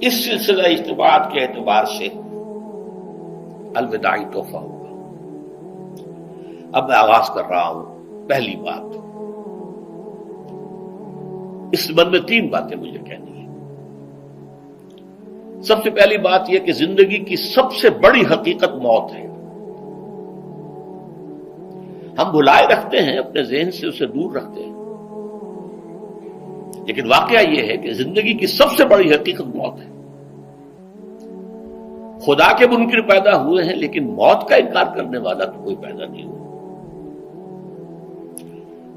اس سلسلہ اجتماعات کے اعتبار سے الوداعی تحفہ ہوگا۔ اب میں آغاز کر رہا ہوں۔ پہلی بات، اس سبب میں 3 باتیں مجھے کہنی ہیں۔ سب سے پہلی بات یہ کہ زندگی کی سب سے بڑی حقیقت موت ہے۔ ہم بھلائے رکھتے ہیں، اپنے ذہن سے اسے دور رکھتے ہیں، لیکن واقعہ یہ ہے کہ زندگی کی سب سے بڑی حقیقت موت ہے۔ خدا کے منکر پیدا ہوئے ہیں، لیکن موت کا انکار کرنے والا تو کوئی پیدا نہیں ہوا۔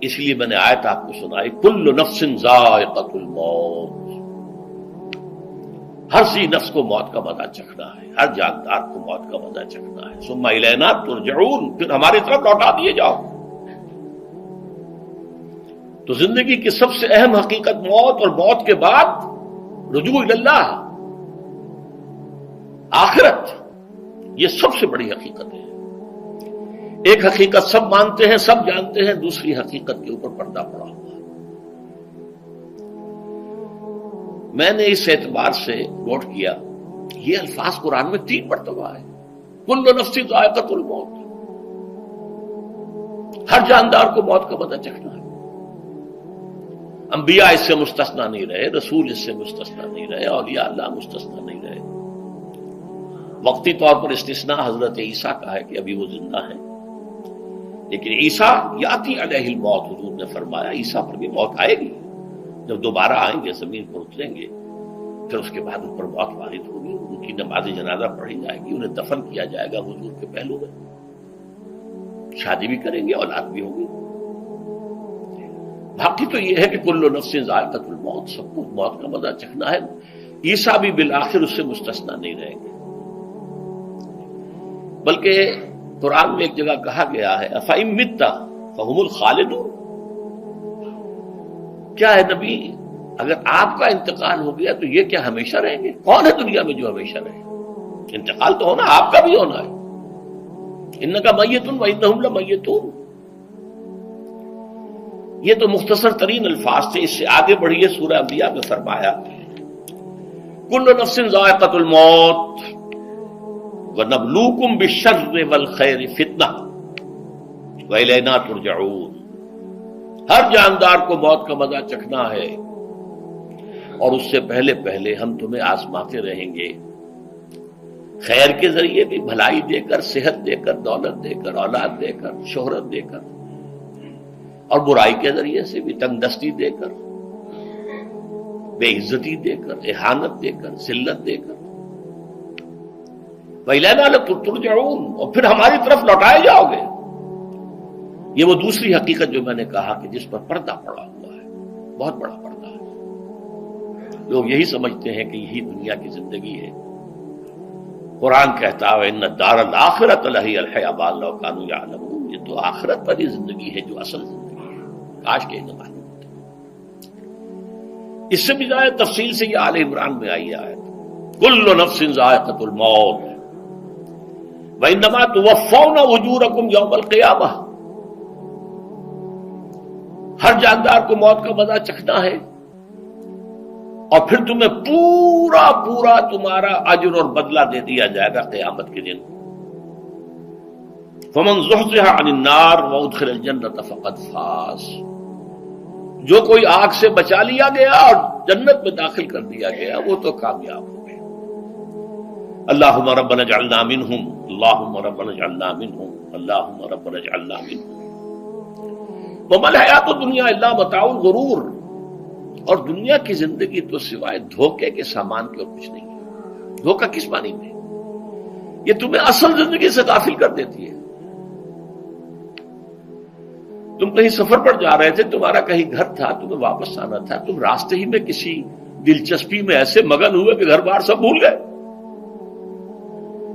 اس لیے میں نے آیت آپ کو سنائی، کل نفس ذائقۃ الموت، ہر ذی نفس کو موت کا مزہ چکھنا ہے، ہر جاندار کو موت کا مزہ چکھنا ہے۔ ثم الینا ترجعون، پھر ہماری طرف لوٹا دیے جاؤ۔ تو زندگی کی سب سے اہم حقیقت موت، اور موت کے بعد رجوع الی اللہ، آخرت، یہ سب سے بڑی حقیقت ہے۔ ایک حقیقت سب مانتے ہیں، سب جانتے ہیں، دوسری حقیقت کے اوپر پردہ پڑا ہوا ہے۔ میں نے اس اعتبار سے نوٹ کیا، یہ الفاظ قرآن میں 3 مرتبہ ہے، کل نفس ذائقۃ الموت، ہر جاندار کو موت کا مزہ چکھنا ہے۔ انبیاء اس سے مستثنا نہیں رہے، رسول اس سے مستثنا نہیں رہے، اولیاء اللہ مستثنا نہیں رہے۔ وقتی طور پر استثناء حضرت عیسیٰ کا ہے کہ ابھی وہ زندہ ہیں، لیکن عیسیٰ یاتی علیہ الموت، حضور نے فرمایا عیسیٰ پر بھی موت آئے گی، جب دوبارہ آئیں گے زمین پر اتریں گے، پھر اس کے بعد ان پر موت وارد ہوگی، ان کی نماز جنازہ پڑھی جائے گی، انہیں دفن کیا جائے گا حضور کے پہلو میں، شادی بھی کریں گے، اولاد بھی ہوگی۔ باقی تو یہ ہے کہ کل نفس ذائقۃ الموت، سب کو موت کا مزہ چکھنا ہے۔ عیسیٰ بھی بالآخر اس سے مستثنا نہیں رہیں گے، بلکہ قرآن میں ایک جگہ کہا گیا ہے أَفَإِن مِتَّ فَهُمُ الْخَالِدُونَ، کیا ہے نبی، اگر آپ کا انتقال ہو گیا تو یہ کیا ہمیشہ رہیں گے؟ کون ہے دنیا میں جو ہمیشہ رہے؟ انتقال تو ہونا، آپ کا بھی ہونا ہے۔ إِنَّكَ مَيِّتٌ وَإِنَّهُمْ لَمَيِّتُونَ، یہ تو مختصر ترین الفاظ تھے۔ اس سے آگے بڑھیے، سورہ انبیاء میں فرمایا کل نفس ذائقۃ الموت وَنَبْلُوكُمْ بِالشَّرِّ وَالْخَيْرِ فِتْنَةً وَإِلَيْنَا تُرْجَعُونَ، ہر جاندار کو موت کا مزہ چکھنا ہے، اور اس سے پہلے پہلے ہم تمہیں آزماتے رہیں گے، خیر کے ذریعے بھی، بھلائی دے کر، صحت دے کر، دولت دے کر، اولاد دے کر، شہرت دے کر، اور برائی کے ذریعے سے بھی، تنگ دستی دے کر، بے عزتی دے کر، اہانت دے کر، ذلت دے کر، وَإِلَيْنَا تُرْجَعُونَ، اور پھر ہماری طرف لوٹائے جاؤ گے۔ یہ وہ دوسری حقیقت جو میں نے کہا کہ جس پر پردہ پڑا ہوا ہے، بہت بڑا پردہ ہے۔ لوگ یہی سمجھتے ہیں کہ یہی دنیا کی زندگی ہے۔ قرآن کہتا ہے إِنَّ الدَّارَ الْآخِرَةَ لَهِيَ الْحَيَوَانُ لَوْ كَانُوا يَعْلَمُونَ، یہ تو آخرت والی زندگی ہے جو اصل زندگی ہے، کاش کہ انہیں معلوم ہوتا۔ اس سے بھی زیادہ تفصیل سے یہ آل عمران میں آئی ہے، کل نفس ذائقۃ الموت وَإِنَّمَا تُوَفَّوْنَ أُجُورَكُمْ يَوْمَ الْقِيَامَةِ، ہر جاندار کو موت کا مزہ چکھنا ہے، اور پھر تمہیں پورا پورا تمہارا اجر اور بدلہ دے دیا جائے گا قیامت کے دن۔ فَمَنْ زُحْزِحَ عَنِ النَّارِ وَأُدْخِلَ الْجَنَّةَ فَقَدْ فَازَ، جو کوئی آگ سے بچا لیا گیا اور جنت میں داخل کر دیا گیا، وہ تو کامیاب ہو گئے۔ اللہم ربنا اجعلنا منہم، اللہم ربنا اجعلنا منہم، اللہم ربنا اجعلنا منہم۔ وما الحیات الدنیا الا متاع الغرور، اور دنیا کی زندگی تو سوائے دھوکے کے سامان کے اور کچھ نہیں ہے۔ دھوکہ کس معنی میں؟ یہ تمہیں اصل زندگی سے غافل کر دیتی ہے۔ تم کہیں سفر پر جا رہے تھے، تمہارا کہیں گھر تھا، تمہیں واپس آنا تھا، تم راستے ہی میں کسی دلچسپی میں ایسے مگن ہوئے کہ گھر بار سب بھول گئے۔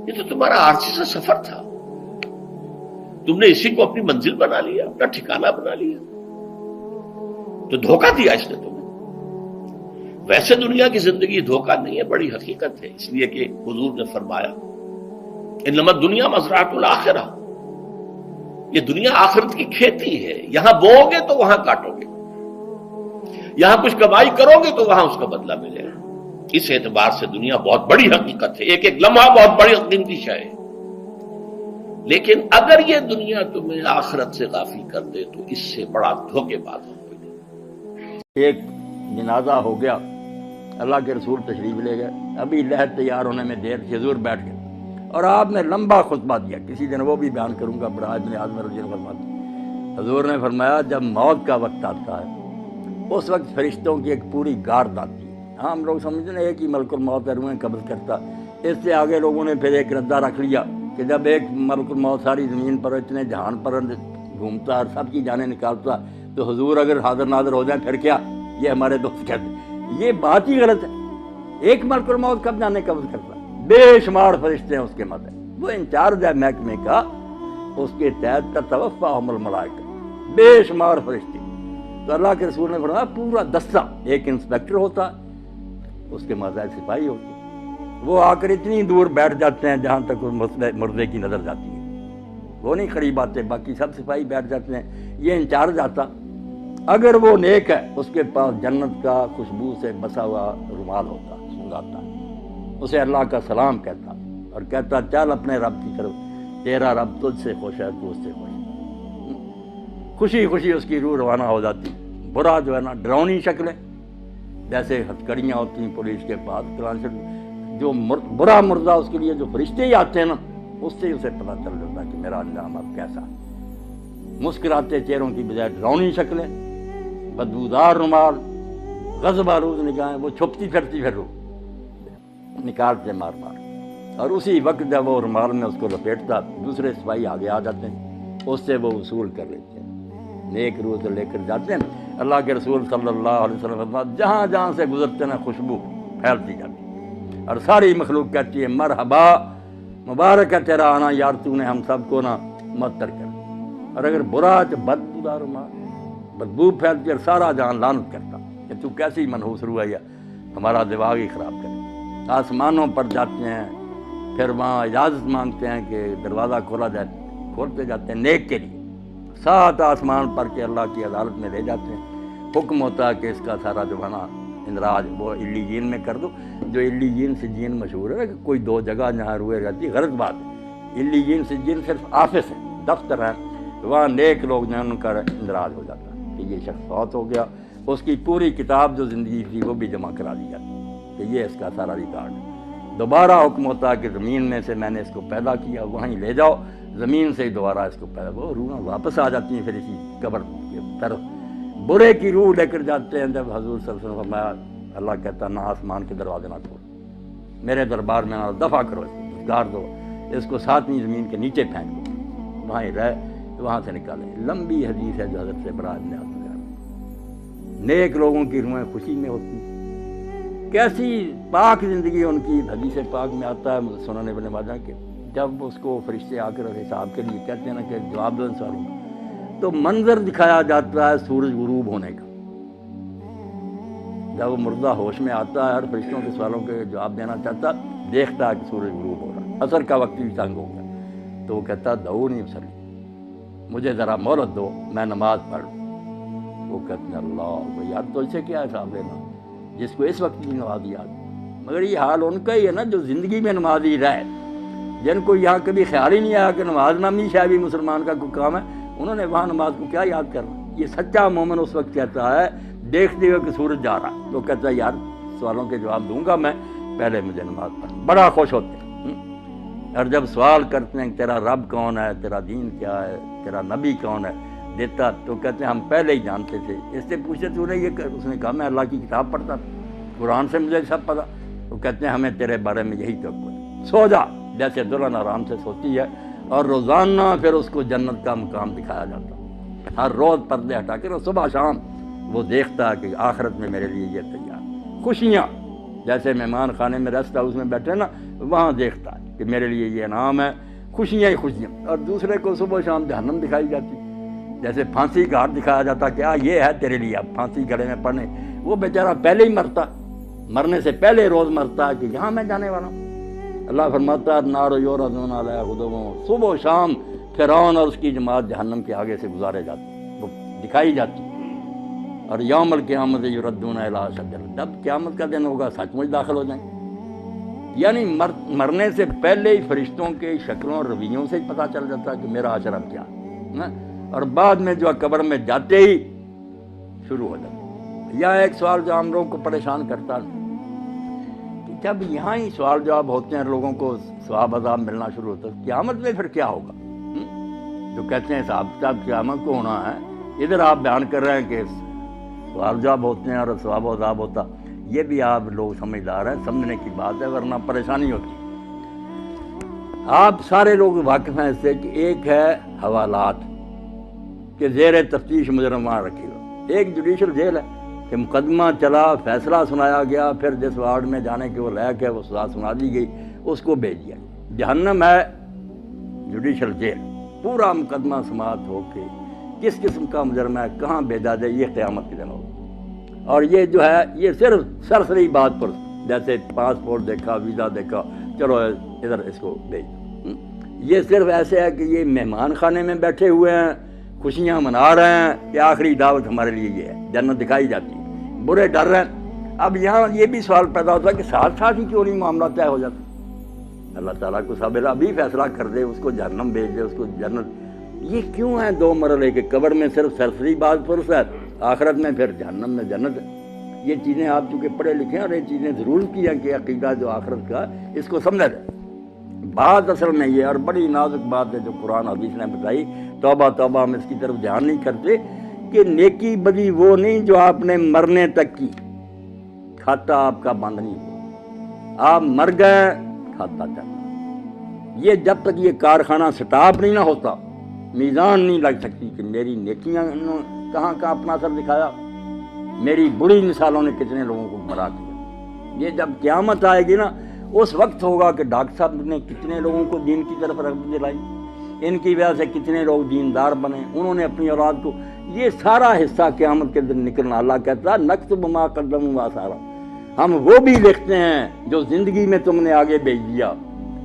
یہ تو تمہارا عارضی سا سفر تھا، تم نے اسی کو اپنی منزل بنا لیا، اپنا ٹھکانہ بنا لیا، تو دھوکہ دیا اس نے تمہیں۔ ویسے دنیا کی زندگی دھوکہ نہیں ہے، بڑی حقیقت ہے، اس لیے کہ حضور نے فرمایا انما الدنیا مزرعۃ الآخرہ، یہ دنیا آخرت کی کھیتی ہے، یہاں بو گے تو وہاں کاٹو گے، یہاں کچھ کمائی کرو گے تو وہاں اس کا بدلہ ملے گا۔ اس اعتبار سے دنیا بہت بڑی حقیقت ہے، ایک ایک لمحہ بہت بڑی قیمتی شے ہے، لیکن اگر یہ دنیا تمہیں آخرت سے غافل کر دے تو اس سے بڑا دھوکے باز ہو کوئی نہیں۔ ایک جنازہ ہو گیا، اللہ کے رسول تشریف لے گئے، ابھی لحد تیار ہونے میں دیر تھی، حضور بیٹھ گئے اور آپ نے لمبا خطبہ دیا، کسی دن وہ بھی بیان کروں گا، برائے ابن عازم رضی اللہ عنہ فرماتے، حضور نے فرمایا جب موت کا وقت آتا ہے اس وقت فرشتوں کی ایک پوری گارد آتی ہے، ہم لوگ سمجھتے ہیں ایک ہی ملک الموت ہے، روحیں قبض کرتا، اس سے آگے لوگوں نے پھر ایک ردہ رکھ لیا کہ جب ایک ملک الموت ساری زمین پر اتنے جہان پر گھومتا اور سب کی جانیں نکالتا، تو حضور اگر حاضر ناظر ہو جائیں پھر کیا؟ یہ ہمارے دوست کہتے ہیں یہ بات ہی غلط ہے، ایک ملک الموت کب جانے قبض کرتا، بے شمار فرشتے ہیں اس کے مدد، وہ انچارج ہے محکمے کا، اس کے تحت تتوفاہم الملائکہ، بے شمار فرشتے۔ تو اللہ کے رسول نے فرمایا پورا دستہ، ایک انسپیکٹر ہوتا اس کے ماتحت سپاہی ہوتے، وہ آ کر اتنی دور بیٹھ جاتے ہیں جہاں تک مردے کی نظر جاتی ہے، وہ نہیں قریب آتے، باقی سب سپاہی بیٹھ جاتے ہیں، یہ انچارج آتا، اگر وہ نیک ہے اس کے پاس جنت کا خوشبو سے بسا ہوا رومال ہوتا، سنگاتا، اسے اللہ کا سلام کہتا اور کہتا چل اپنے رب کی طرف، تیرا رب تجھ سے خوش ہے، تو اس سے خوش ہے، خوشی خوشی اس کی روح روانہ ہو جاتی۔ برا جو ہے نا ڈراؤنی شکلیں جیسے ہتھکڑیاں ہوتی ہیں پولیس کے پاس، جو برا مردہ اس کے لیے جو فرشتے ہی آتے ہیں نا، اس سے اسے پتہ چل جاتا کہ میرا انجام اب کیسا ہے۔ مسکراتے چہروں کی بجائے ڈراؤنی شکلیں، بدبودار رومال، غضب آلود نگاہیں، وہ چھپتی پھرتی پھر روح نکالتے مار مار، اور اسی وقت جب وہ رومال میں اس کو لپیٹتا دوسرے سپاہی آگے آ جاتے ہیں، اس سے وہ وصول کر لیتے ہیں، نیک روح سے لے کر جاتے ہیں۔ اللہ کے رسول صلی اللہ علیہ وسلم فرماتے جہاں جہاں سے گزرتے ہیں خوشبو پھیلتی جاتی ہے، اور ساری مخلوق کہتی ہے مرحبا، مبارک ہے تیرا آنا یار، تو نے ہم سب کو نا معطر کر۔ اور اگر برا تو بدبودار رومال، بدبو پھیلتی اور سارا جہان لعنت کرتا کہ تو کیسی منحوس روح ہے، ہمارا دماغ ہی خراب کرے۔ آسمانوں پر جاتے ہیں، پھر وہاں اجازت مانگتے ہیں کہ دروازہ کھولا جائے، کھولتے جاتے ہیں نیک کے لیے، 7 آسمان پر کے اللہ کی عدالت میں لے جاتے ہیں، حکم ہوتا ہے کہ اس کا سارا جو ہے نا اندراج وہ علیین میں کر دو، جو علیین سجین مشہور ہے کہ کوئی 2 جگہ جہاں روئے رہتی، غلط بات ہے، علیین سجین صرف آفس ہے، دفتر ہے، وہاں نیک لوگ جو ہیں ان کا اندراج ہو جاتا ہے کہ یہ شخص فوت ہو گیا، اس کی پوری کتاب جو زندگی تھی وہ بھی جمع کرا دی جاتی کہ یہ اس کا سارا ریکارڈ ہے۔ دوبارہ حکم ہوتا ہے کہ زمین میں سے میں نے اس کو پیدا کیا، وہیں لے جاؤ، زمین سے ہی دوبارہ اس کو پیدا، وہ روحیں واپس آ جاتی ہیں پھر اسی قبر کی طرف۔ برے کی روح لے کر جاتے ہیں، جب حضور صلی اللہ علیہ وسلم فرمایا، اللہ کہتا نہ آسمان کے دروازے نہ کھول، میرے دربار میں نہ دفع کرو، اس کو گار دو، اس کو 7ویں زمین کے نیچے پھینک دو، وہاں ہی رہ، وہاں سے نکالیں۔ لمبی حدیث ہے جو حضرت سے برائے ابن عازم، نیک لوگوں کی روحیں خوشی میں ہوتی، کیسی پاک زندگی ان کی۔ حدیث پاک میں آتا ہے سنن ابن ماجہ کے، جب اس کو فرشتے آ کر حساب کے لیے کہتے ہیں نا کہ جواب دو ان سوالوں کا، تو منظر دکھایا جاتا ہے سورج غروب ہونے کا، جب وہ مردہ ہوش میں آتا ہے اور فرشتوں کے سوالوں کے جواب دینا چاہتا، دیکھتا ہے کہ سورج غروب ہو رہا ہے، عصر کا وقت بھی تنگ ہو گیا، تو وہ کہتا دعونی اصلی، مجھے ذرا مہلت دو میں نماز پڑھ لوں۔ وہ کہتے ہیں اللہ یار تو اسے کیا حساب لینا جس کو اس وقت بھی نمازی یاد، مگر یہ حال ان کا ہی ہے نا جو زندگی میں نمازی رہے، جن کو یہاں کبھی خیال ہی نہیں آیا کہ نماز نامی شاید بھی مسلمان کا کوئی کام ہے، انہوں نے وہاں نماز کو کیا یاد کرنا۔ یہ سچا مومن اس وقت کہتا ہے دیکھتے ہوئے کہ سورج جا رہا ہے، تو کہتا ہے یار سوالوں کے جواب دوں گا میں، پہلے مجھے نماز پڑھنا، بڑا خوش ہوتے ہیں۔ اور جب سوال کرتے ہیں تیرا رب کون ہے، تیرا دین کیا ہے، تیرا نبی کون ہے، دیتا تو کہتے ہیں ہم پہلے ہی جانتے تھے، اس سے پوچھتے تو نے یہ، اس نے کہا میں اللہ کی کتاب پڑھتا تھا، قرآن سے مجھے سب پتا۔ تو کہتے ہیں ہمیں تیرے بارے میں یہی توقع، سو جا، جیسے دلہن آرام سے سوتی ہے، اور روزانہ پھر اس کو جنت کا مقام دکھایا جاتا، ہر روز پردے ہٹا کر صبح شام وہ دیکھتا ہے کہ آخرت میں میرے لیے یہ تیار، خوشیاں جیسے مہمان خانے میں ریسٹ ہاؤس میں بیٹھے نا، وہاں دیکھتا ہے کہ میرے لیے یہ انعام ہے، خوشیاں ہی خوشیاں۔ اور دوسرے کو صبح شام جہنم دکھائی جاتی، جیسے پھانسی گھاٹ دکھایا جاتا کہ یہ ہے تیرے لیے، اب پھانسی گلے میں پڑنے، وہ بیچارہ پہلے ہی مرتا، مرنے سے پہلے روز مرتا کہ یہاں میں جانے والا ہوں۔ اللہ فرماتا ہے نار یعرضون علیہا غدوا، صبح و شام فرعون اور اس کی جماعت جہنم کے آگے سے گزارے جاتے، وہ دکھائی جاتی، اور یوم القیامت یردون الی اشد العذاب، جب قیامت کا دن ہوگا سچ مچ داخل ہو جائیں گے۔ یعنی مرنے سے پہلے ہی فرشتوں کے شکلوں اور رویوں سے پتہ چل جاتا ہے کہ میرا حشر اب کیا ہے، اور بعد میں جو قبر میں جاتے ہی شروع ہو جاتا ہے۔ یا ایک سوال جو ہم لوگوں کو پریشان کرتا ہے کہ جب یہاں ہی سوال جواب ہوتے ہیں، لوگوں کو ثواب عذاب ملنا شروع ہوتا ہے، قیامت میں پھر کیا ہوگا؟ جو کہتے ہیں حساب کتاب قیامت کو ہونا ہے، ادھر آپ بیان کر رہے ہیں کہ سوال جواب ہوتے ہیں اور ثواب و عذاب ہوتا، یہ بھی آپ لوگ سمجھدار ہیں، سمجھنے کی بات ہے، ورنہ پریشانی ہوتی ہے۔ آپ سارے لوگ واقف ہیں اس سے کہ ایک ہے حوالات کہ زیر تفتیش مجرم وہاں رکھی ہو، ایک جوڈیشل جیل ہے کہ مقدمہ چلا، فیصلہ سنایا گیا، پھر جس وارڈ میں جانے کے وہ لائق ہے وہ سزا سنا دی گئی، اس کو بھیج دیا۔ جہنم ہے جوڈیشل جیل، پورا مقدمہ سماعت ہو کے کس قسم کا مجرم ہے کہاں بھیجا جائے، یہ قیامت کے دن ہوگا۔ اور یہ جو ہے یہ صرف سرسری بات پر، جیسے پاسپورٹ دیکھا، ویزا دیکھا، چلو ادھر اس کو بھیج دو، یہ صرف ایسے ہے کہ یہ مہمان خانے میں بیٹھے ہوئے ہیں، خوشیاں منا رہے ہیں کہ آخری دعوت ہمارے لیے یہ ہے، جنت دکھائی جاتی ہے، برے ڈر رہے ہیں۔ اب یہاں یہ بھی سوال پیدا ہوتا ہے کہ ساتھ ساتھ ہی کیوں نہیں معاملہ طے ہو جاتا؟ اللہ تعالیٰ کو صبر ابھی فیصلہ کر دے، اس کو جہنم بھیج دے، اس کو جنت۔ یہ کیوں ہے دو مرحلے کہ قبر میں صرف سرسری بات پرس ہے، آخرت میں پھر جہنم میں جنت ہے؟ یہ چیزیں آپ چونکہ پڑھے لکھے ہیں اور یہ چیزیں ضرور کی ہیں کہ عقیدہ جو آخرت کا اس کو سمجھا جائے۔ بات اصل میں یہ، اور بڑی نازک بات ہے جو قرآن حدیث نے بتائی، توبہ توبہ ہم اس کی طرف دھیان نہیں کرتے کہ نیکی بدی وہ نہیں جو آپ نے مرنے تک کی، کھاتا آپ کا بند نہیں ہوا، آپ مر گئے کھاتا چل، یہ جب تک یہ کارخانہ سٹاپ نہیں نہ ہوتا، میزان نہیں لگ سکتی کہ میری نیکیاں کہاں کا اپنا اثر دکھایا، میری بری مثالوں نے کتنے لوگوں کو گمراہ کیا۔ یہ جب قیامت آئے گی نا، اس وقت ہوگا کہ ڈاکٹر صاحب نے کتنے لوگوں کو دین کی طرف رغبت دلائی، ان کی وجہ سے کتنے لوگ دیندار بنے، انہوں نے اپنی اولاد کو، یہ سارا حصہ قیامت کے دن نکلنا۔ اللہ کہتا ہے نکتب ما قدموا وآثارا، ہم وہ بھی لکھتے ہیں جو زندگی میں تم نے آگے بھیج دیا،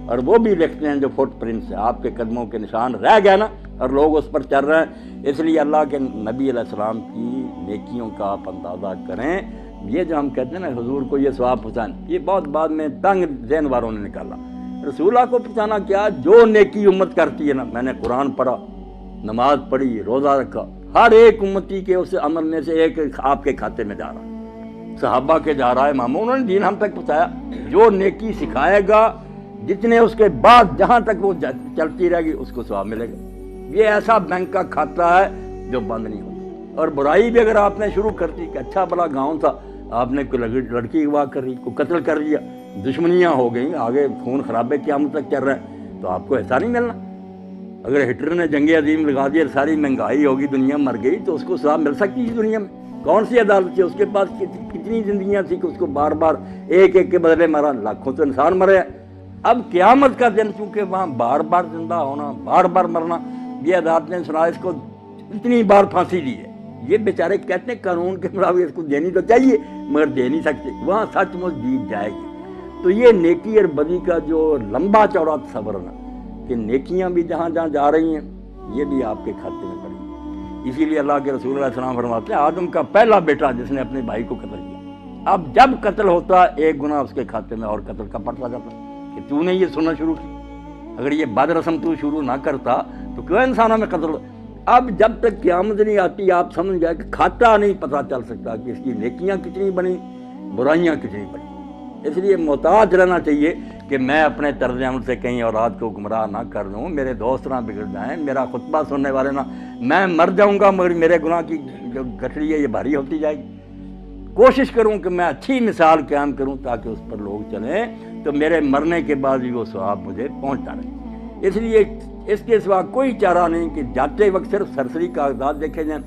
اور وہ بھی لکھتے ہیں جو فٹ پرنٹس ہیں، آپ کے قدموں کے نشان رہ گئے نا، اور لوگ اس پر چل رہے ہیں۔ اس لیے اللہ کے نبی علیہ السلام کی نیکیوں کا آپ اندازہ کریں۔ یہ جو ہم کہتے ہیں نا حضور کو یہ ثواب پہنچانا، یہ بہت بعد میں تنگ ذہن والوں نے نکالا۔ رسول اللہ کو پہنچانا کیا؟ جو نیکی امت کرتی ہے نا، میں نے قرآن پڑھا، نماز پڑھی، روزہ رکھا، ہر ایک امتی کے اس عمل میں سے ایک آپ کے کھاتے میں جا رہا ہے، صحابہ کے جا رہا ہے، اماموں، انہوں نے دین ہم تک پہنچایا۔ جو نیکی سکھائے گا، جتنے اس کے بعد جہاں تک وہ چلتی رہے گی اس کو ثواب ملے گا۔ یہ ایسا بینک کا کھاتا ہے جو بند نہیں ہوتا۔ اور برائی بھی اگر آپ نے شروع کر دی کہ اچھا بڑا گاؤں تھا، آپ نے کوئی لڑکی اغوا کر رہی، کوئی قتل کر دیا، دشمنیاں ہو گئیں، آگے خون خرابے قیامت تک چل رہے ہیں، تو آپ کو حصہ نہیں ملنا۔ اگر ہٹلر نے جنگ عظیم لگا دی اور ساری مہنگائی ہوگی، دنیا مر گئی، تو اس کو ثواب مل سکتی ہے دنیا میں؟ کون سی عدالت تھی؟ اس کے پاس کتنی زندگیاں تھیں کہ اس کو بار بار ایک ایک کے بدلے مارا، لاکھوں تو انسان مرے۔ اب قیامت کا دن چونکہ وہاں بار بار زندہ ہونا، بار بار مرنا، یہ عدالت نے سنا اس کو اتنی بار پھانسی دی ہے۔ یہ بیچارے کہتے ہیں قانون کے مطابق اس کو دینی تو چاہیے مگر دے نہیں سکتے، وہاں سچ مچ جیت جائے گی۔ تو یہ نیکی اور بدی کا جو لمبا چوڑا تصور ہے کہ نیکیاں بھی جہاں جہاں جا رہی ہیں، یہ بھی آپ کے کھاتے میں پڑی ہیں۔ اسی لیے اللہ کے رسول علیہ السلام فرماتے ہیں آدم کا پہلا بیٹا جس نے اپنے بھائی کو قتل کیا، اب جب قتل ہوتا ایک گناہ اس کے کھاتے میں اور قتل کا پڑتا جاتا کہ تو نے یہ سننا شروع کی، اگر یہ بد رسم تو شروع نہ کرتا تو کیوں انسانوں میں قتل۔ اب جب تک قیامت نہیں آتی آپ سمجھ گئے کہ کھاتا نہیں پتہ چل سکتا کہ اس کی نیکیاں کتنی بنی، برائیاں کتنی بنی۔ اس لیے محتاط رہنا چاہیے کہ میں اپنے طرز عمل سے کہیں اولاد کو گمراہ نہ کر دوں، میرے دوست نہ بگڑ جائیں، میرا خطبہ سننے والے نہ، میں مر جاؤں گا مگر میرے گناہ کی جو گٹھڑی ہے یہ بھاری ہوتی جائے گی۔ کوشش کروں کہ میں اچھی مثال قائم کروں تاکہ اس پر لوگ چلیں، تو میرے مرنے کے بعد بھی وہ ثواب مجھے پہنچتا رہے۔ اس لیے اس کے سوا کوئی چارہ نہیں کہ جاتے وقت صرف سرسری کاغذات دیکھے جائیں،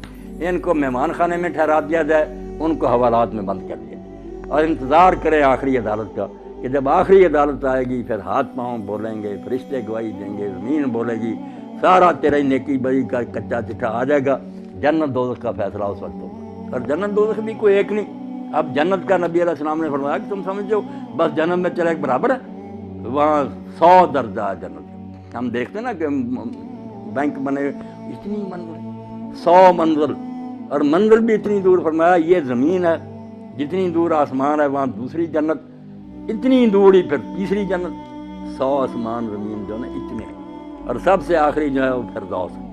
ان کو مہمان خانے میں ٹھہرا دیا جائے، ان کو حوالات میں بند کر دیا جائے، اور انتظار کریں آخری عدالت کا کہ جب آخری عدالت آئے گی پھر ہاتھ پاؤں بولیں گے، فرشتے گواہی دیں گے، زمین بولے گی، سارا تیرے نیکی بری کا کچا چٹھا آ جائے گا، جنت دوزخ کا فیصلہ اس وقت ہوگا۔ اور جنت دوزخ بھی کوئی ایک نہیں، اب جنت کا نبی علیہ السلام نے فرمایا کہ تم سمجھو بس جنت میں چلے ایک برابر ہے، وہاں 100 درجہ جنت۔ ہم دیکھتے ہیں نا کہ بینک بنے اتنی منزل، 100 منزل، اور منزل بھی اتنی دور فرمایا یہ زمین ہے جتنی دور آسمان ہے وہاں دوسری جنت، اتنی دور ہی پھر تیسری جنت، 100 آسمان زمین جو ہے اتنے ہیں، اور سب سے آخری جو ہے وہ فردوس ہے،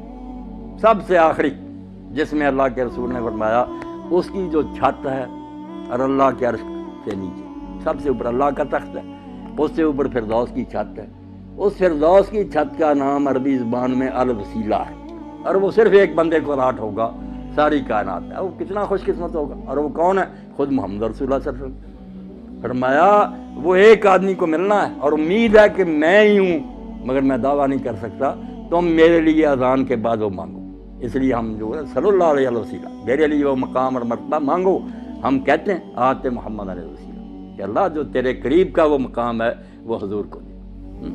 سب سے آخری، جس میں اللہ کے رسول نے فرمایا اس کی جو چھت ہے اور اللہ کے عرش سے نیچے سب سے اوپر اللہ کا تخت ہے، اس سے اوپر فردوس کی چھت ہے، اس فردوس کی چھت کا نام عربی زبان میں الوسیلہ ہے، اور وہ صرف ایک بندے کو الاٹ ہوگا ساری کائنات ہے، وہ کتنا خوش قسمت ہوگا، اور وہ کون ہے؟ خود محمد رسول اللہ صلی اللہ علیہ وسلم۔ فرمایا وہ ایک آدمی کو ملنا ہے، اور امید ہے کہ میں ہی ہوں، مگر میں دعویٰ نہیں کر سکتا، تم میرے لیے اذان کے بعد وہ مانگو، اس لیے ہم جو ہے صلی اللہ علیہ وسلم میرے لیے وہ مقام اور مرتبہ مانگو، ہم کہتے ہیں آتے محمد علیہ وسلم کہ اللہ جو تیرے قریب کا وہ مقام ہے وہ حضور کو دے۔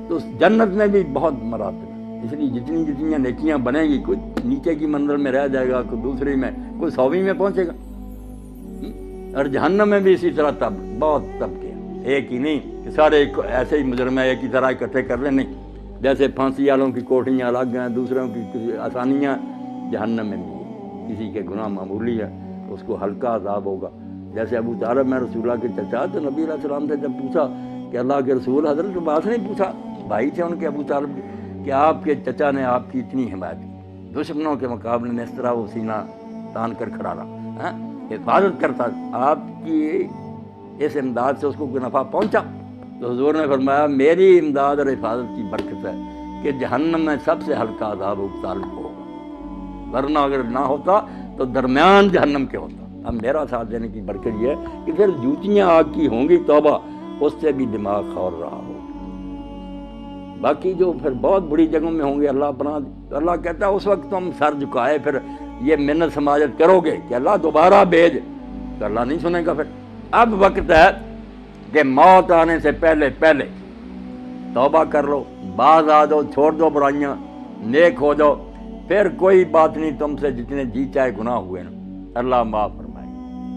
تو اس جنت میں بھی بہت مراتب ہے، اس لیے جتنی جتنی نیکیاں بنیں گی، کوئی نیچے کی منزل میں رہ جائے گا، کوئی دوسری میں، کوئی 100ویں میں پہنچے گا، اور جہنم میں بھی اسی طرح بہت طبقے ہیں، ایک ہی نہیں کہ سارے ایسے ہی مجرم ایک ہی طرح اکٹھے کر لیں، نہیں، جیسے پھانسی والوں کی کوٹھیاں الگ ہیں، دوسروں کی آسانیاں، جہنم میں بھی کسی کے گناہ معمولی ہے اس کو ہلکا عذاب ہوگا۔ جیسے ابو طالب میں رسول اللہ کے چچا، تو نبی علیہ السلام سے جب پوچھا کہ اللہ کے رسول، حضرت عباس نے پوچھا، بھائی تھے ان کے ابو طالب کہ آپ کے چچا نے آپ کی اتنی حمایت کی، دشمنوں کے مقابلے میں اس طرح وہ سینہ تان کر کھڑا رہا، حفاظت کرتا، آپ کی اس امداد سے اس کو کوئی نفع پہنچا؟ تو حضور نے فرمایا میری امداد اور حفاظت کی برکت ہے کہ جہنم میں سب سے ہلکا عذاب ابو طالب کو ہوگا، ورنہ اگر نہ ہوتا تو درمیان جہنم کے ہوتا۔ اب میرا ساتھ دینے کی برکت یہ ہے کہ پھر جوتیاں آگ کی ہوں گی، توبہ، اس سے بھی دماغ کھول رہا ہوگا۔ باقی جو پھر بہت بڑی جگہوں میں ہوں گے، اللہ پناہ، اللہ کہتا ہے اس وقت تم سر جھکائے پھر یہ منت سماجت کرو گے کہ اللہ دوبارہ بھیج، تو اللہ نہیں سنے گا۔ پھر اب وقت ہے کہ موت آنے سے پہلے پہلے توبہ کر لو، باز آ جاؤ، چھوڑ دو برائیاں، نیک ہو جاؤ، پھر کوئی بات نہیں، تم سے جتنے جی چاہے گناہ ہوئے نا اللہ معاف